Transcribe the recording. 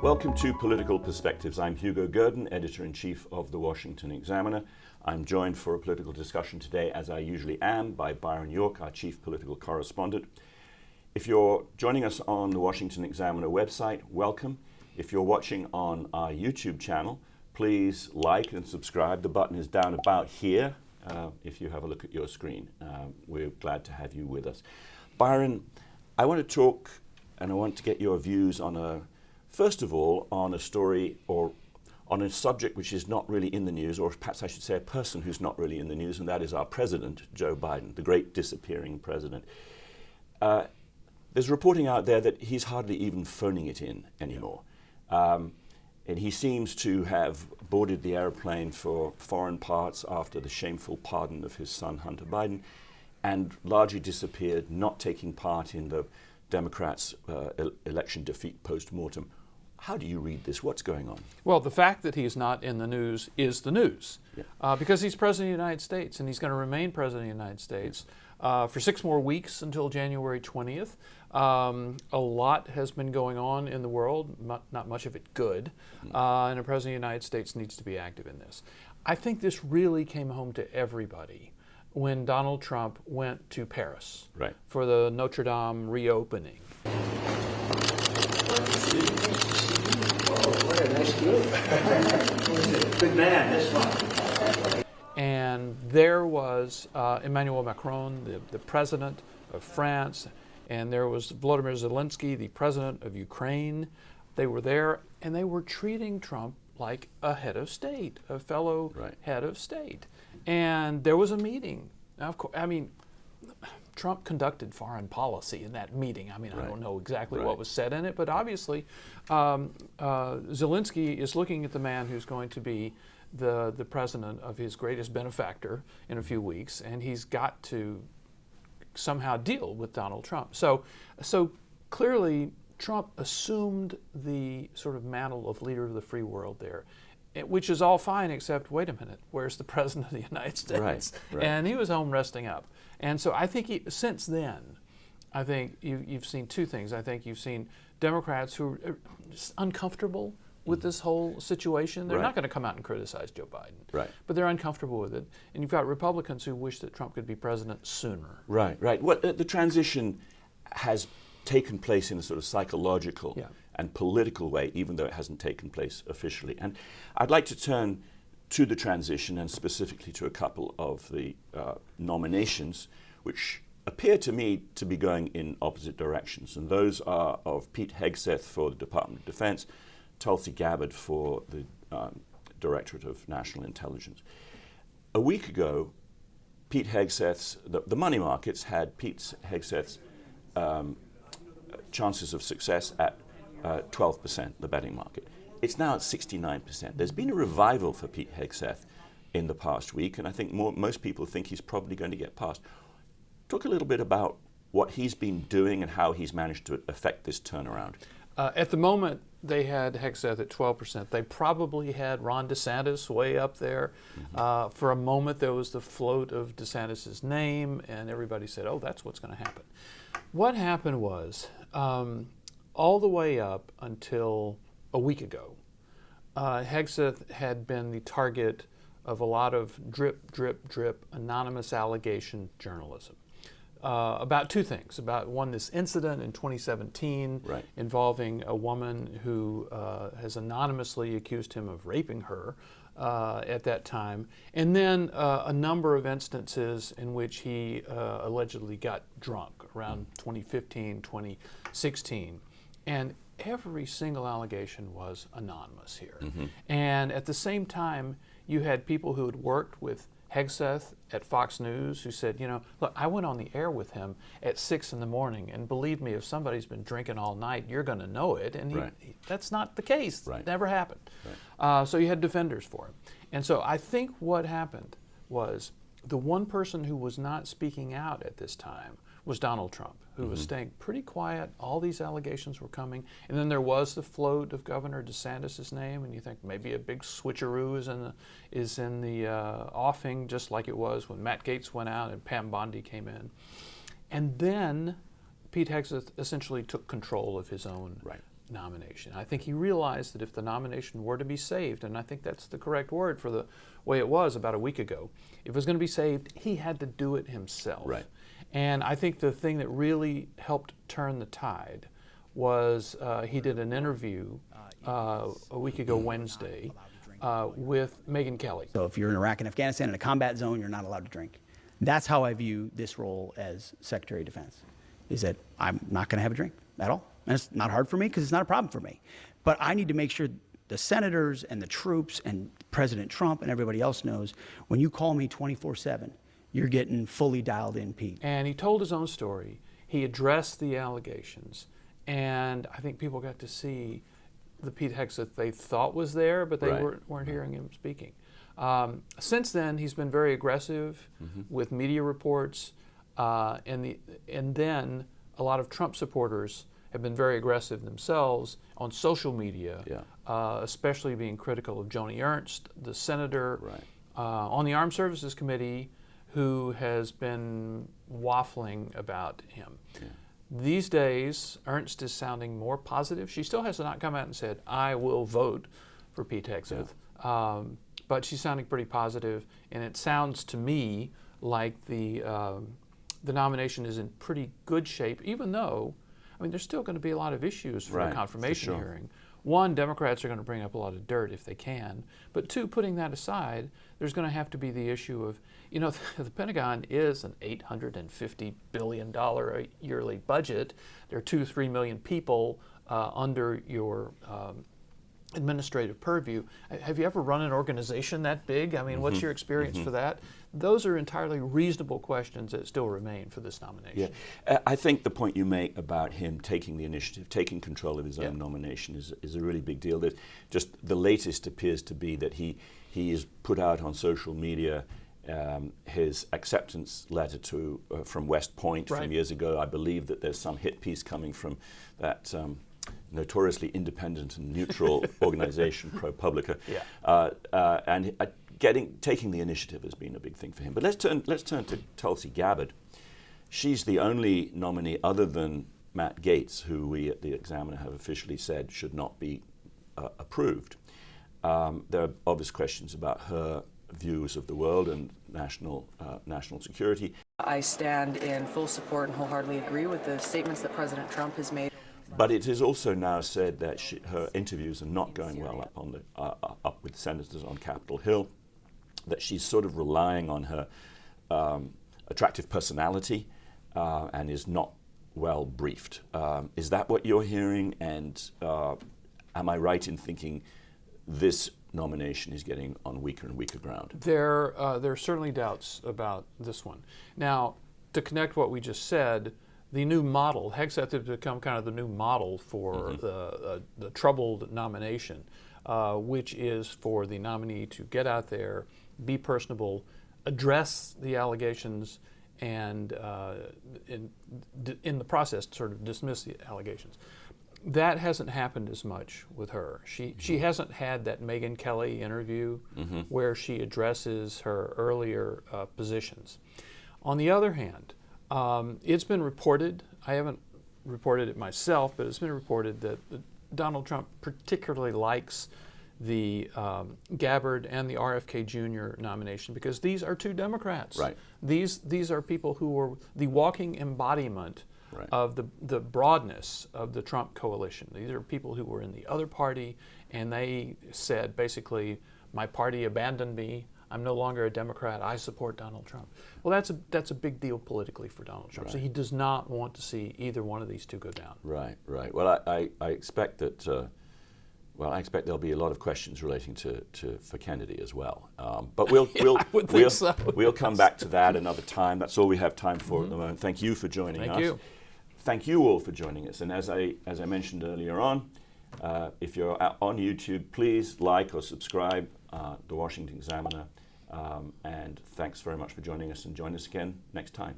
Welcome to Political Perspectives. I'm Hugo Gurdon, Editor-in-Chief of the Washington Examiner. I'm joined for a political discussion today, as I usually am, by Byron York, our Chief Political Correspondent. If you're joining us on the Washington Examiner website, welcome. If you're watching on our YouTube channel, please like and subscribe. The button is down about here if you have a look at your screen. We're glad to have you with us. Byron, I want to talk and I want to get your views on first of all, on a story or on a subject which is not really in the news, or perhaps I should say a person who's not really in the news, and that is our president, Joe Biden, the great disappearing president. There's reporting out there that he's hardly even phoning it in anymore. And he seems to have boarded the airplane for foreign parts after the shameful pardon of his son, Hunter Biden, and largely disappeared, not taking part in the Democrats' election defeat post-mortem. How do you read this? What's going on? Well, the fact that he's not in the news is the news, because he's President of the United States, and he's going to remain President of the United States for 6 more weeks until January 20th. A lot has been going on in the world, not much of it good, and the President of the United States needs to be active in this. I think this really came home to everybody when Donald Trump went to Paris for the Notre Dame reopening. What a nice group. Good man, this one. And there was Emmanuel Macron, the president of France, and there was Volodymyr Zelensky, the president of Ukraine. They were there, and they were treating Trump like a head of state, a fellow head of state. And there was a meeting. Now, of course, I mean, Trump conducted foreign policy in that meeting. I mean, I don't know exactly what was said in it, but obviously Zelensky is looking at the man who's going to be the president of his greatest benefactor in a few weeks, and he's got to somehow deal with Donald Trump. So clearly Trump assumed the sort of mantle of leader of the free world there, which is all fine except, wait a minute, where's the President of the United States? And he was home resting up. And so I think since then, I think you've seen two things. I think you've seen Democrats who are just uncomfortable with this whole situation. They're not going to come out and criticize Joe Biden, but they're uncomfortable with it. And you've got Republicans who wish that Trump could be president sooner. Well, the transition has taken place in a sort of psychological and political way, even though it hasn't taken place officially. And I'd like to turn to the transition and specifically to a couple of the nominations which appear to me to be going in opposite directions. And those are of Pete Hegseth for the Department of Defense, Tulsi Gabbard for the Directorate of National Intelligence. A week ago, Pete Hegseth's, the money markets had Pete Hegseth's chances of success at 12%, the betting market. It's now at 69%. There's been a revival for Pete Hegseth in the past week, and I think most people think he's probably going to get past. Talk a little bit about what he's been doing and how he's managed to affect this turnaround. At the moment, they had Hegseth at 12%. They probably had Ron DeSantis way up there. For a moment, there was the float of DeSantis' name, and everybody said, oh, that's what's going to happen. What happened was, all the way up until a week ago, Hegseth had been the target of a lot of drip, drip, drip, anonymous allegation journalism. About two things. About one, this incident in 2017 involving a woman who has anonymously accused him of raping her at that time, and then a number of instances in which he allegedly got drunk around 2015, 2016. And every single allegation was anonymous here. And at the same time, you had people who had worked with Hegseth at Fox News who said, you know, look, I went on the air with him at 6 in the morning, and believe me, if somebody's been drinking all night, you're going to know it. And that's not the case. It never happened. So you had defenders for him. And so I think what happened was the one person who was not speaking out at this time was Donald Trump, who was staying pretty quiet. All these allegations were coming. And then there was the float of Governor DeSantis' name, and you think maybe a big switcheroo is in the offing, just like it was when Matt Gaetz went out and Pam Bondi came in. And then Pete Hegseth essentially took control of his own nomination. I think he realized that if the nomination were to be saved, and I think that's the correct word for the way it was about a week ago, if it was going to be saved, he had to do it himself. Right. And I think the thing that really helped turn the tide was he did an interview a week ago Wednesday with Megyn Kelly. So if you're in Iraq and Afghanistan in a combat zone, you're not allowed to drink. That's how I view this role as Secretary of Defense, is that I'm not going to have a drink at all. And it's not hard for me because it's not a problem for me. But I need to make sure the senators and the troops and President Trump and everybody else knows when you call me 24/7, you're getting fully dialed in, Pete. And he told his own story. He addressed the allegations. And I think people got to see the Pete Hegseth they thought was there, but they weren't hearing him speaking. Since then, he's been very aggressive with media reports, and then a lot of Trump supporters have been very aggressive themselves on social media, especially being critical of Joni Ernst, the senator on the Armed Services Committee, who has been waffling about him. These days, Ernst is sounding more positive. She still has not come out and said, I will vote for Pete Hegseth. But she's sounding pretty positive, and it sounds to me like the nomination is in pretty good shape, even though, I mean, there's still going to be a lot of issues for the confirmation hearing. One, Democrats are going to bring up a lot of dirt if they can. But two, putting that aside, there's going to have to be the issue of, you know, the Pentagon is an $850 billion a yearly budget. There are 2-3 million people under your administrative purview. Have you ever run an organization that big? I mean, what's your experience for that? Those are entirely reasonable questions that still remain for this nomination. Yeah, I think the point you make about him taking the initiative, taking control of his own nomination is a really big deal. Just the latest appears to be that he has put out on social media his acceptance letter to from West Point from years ago. I believe that there's some hit piece coming from that notoriously independent and neutral organization, ProPublica, and taking the initiative has been a big thing for him. But let's turn to Tulsi Gabbard. She's the only nominee other than Matt Gaetz, who we at the Examiner have officially said should not be approved. There are obvious questions about her views of the world and national security. I stand in full support and wholeheartedly agree with the statements that President Trump has made. But it is also now said that her interviews are not going well up with senators on Capitol Hill, that she's sort of relying on her attractive personality and is not well briefed. Is that what you're hearing? And am I right in thinking this nomination is getting on weaker and weaker ground? There are certainly doubts about this one. Now, to connect what we just said, the new model, Hegseth has become kind of the new model for the troubled nomination, which is for the nominee to get out there, be personable, address the allegations, and in the process sort of dismiss the allegations. That hasn't happened as much with her. She hasn't had that Megyn Kelly interview where she addresses her earlier positions. On the other hand, it's been reported, I haven't reported it myself, but it's been reported that Donald Trump particularly likes the Gabbard and the RFK Jr. nomination because these are two Democrats. Right. These are people who are the walking embodiment of the broadness of the Trump coalition. These are people who were in the other party, and they said basically, my party abandoned me. I'm no longer a Democrat. I support Donald Trump. Well, that's a big deal politically for Donald Trump. So he does not want to see either one of these two go down. Right. Well, I expect that. I expect there'll be a lot of questions relating for Kennedy as well. But we'll come back to that another time. That's all we have time for at the moment. Thank you for joining us. Thank you. Thank you all for joining us. And as I mentioned earlier on, if you're on YouTube, please like or subscribe the Washington Examiner. And thanks very much for joining us, and join us again next time.